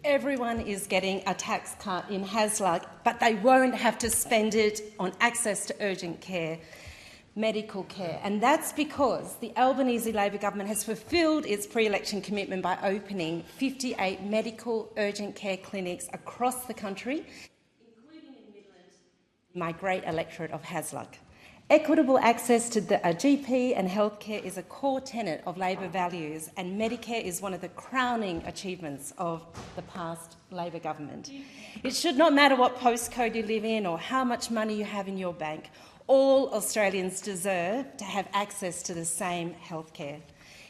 Everyone is getting a tax cut in Hasluck, but they won't have to spend it on access to urgent care, medical care. And that's because the Albanese Labor government has fulfilled its pre-election commitment by opening 58 medical urgent care clinics across the country, including in Midland, my great electorate of Hasluck. Equitable access to a GP and healthcare is a core tenet of Labor values, and Medicare is one of the crowning achievements of the past Labor government. It should not matter what postcode you live in or how much money you have in your bank. All Australians deserve to have access to the same healthcare.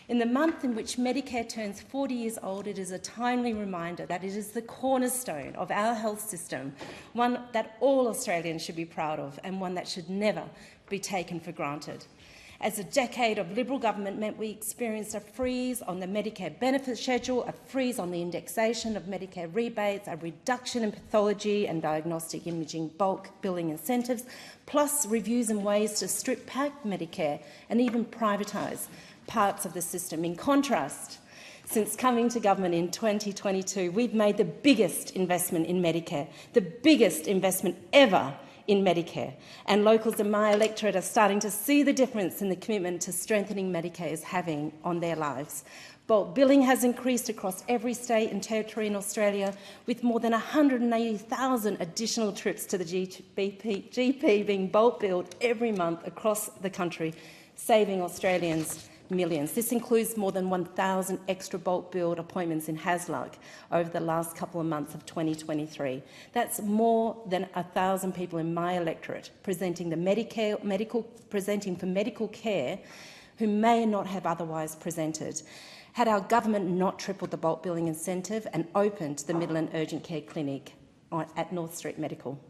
In the month in which Medicare turns 40 years old, it is a timely reminder that it is the cornerstone of our health system, one that all Australians should be proud of and one that should never be taken for granted. As a decade of Liberal government meant, we experienced a freeze on the Medicare benefit schedule, a freeze on the indexation of Medicare rebates, a reduction in pathology and diagnostic imaging bulk billing incentives, plus reviews and ways to strip back Medicare and even privatise parts of the system. In contrast, since coming to government in 2022, we've made the biggest investment in Medicare, the biggest investment ever in Medicare, and locals in my electorate are starting to see the difference in the commitment to strengthening Medicare is having on their lives. Bulk billing has increased across every state and territory in Australia, with more than 180,000 additional trips to the GP being bulk billed every month across the country, saving Australians millions. This includes more than 1,000 extra bulk billed appointments in Hasluck over the last couple of months of 2023. That's more than 1,000 people in my electorate presenting for medical care who may not have otherwise presented. Had our government not tripled the bulk billing incentive and opened the Midland Urgent Care Clinic at North Street Medical.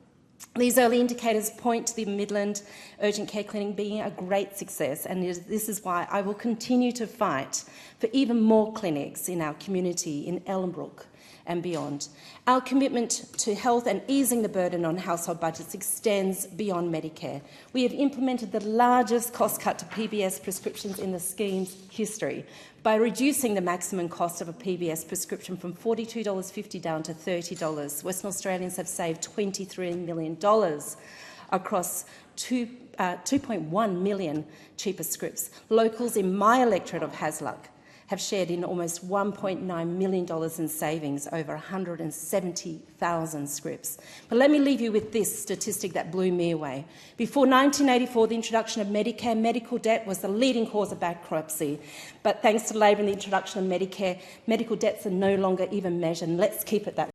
These early indicators point to the Midland Urgent Care Clinic being a great success, and this is why I will continue to fight for even more clinics in our community in Ellenbrook and beyond. Our commitment to health and easing the burden on household budgets extends beyond Medicare. We have implemented the largest cost cut to PBS prescriptions in the scheme's history by reducing the maximum cost of a PBS prescription from $42.50 down to $30. Western Australians have saved $23 million across 2.1 million cheaper scripts. Locals in my electorate of Hasluck have shared in almost $1.9 million in savings over 170,000 scripts. But let me leave you with this statistic that blew me away. Before 1984, the introduction of Medicare, medical debt was the leading cause of bankruptcy. But thanks to Labor and the introduction of Medicare, medical debts are no longer even measured, and let's keep it that way.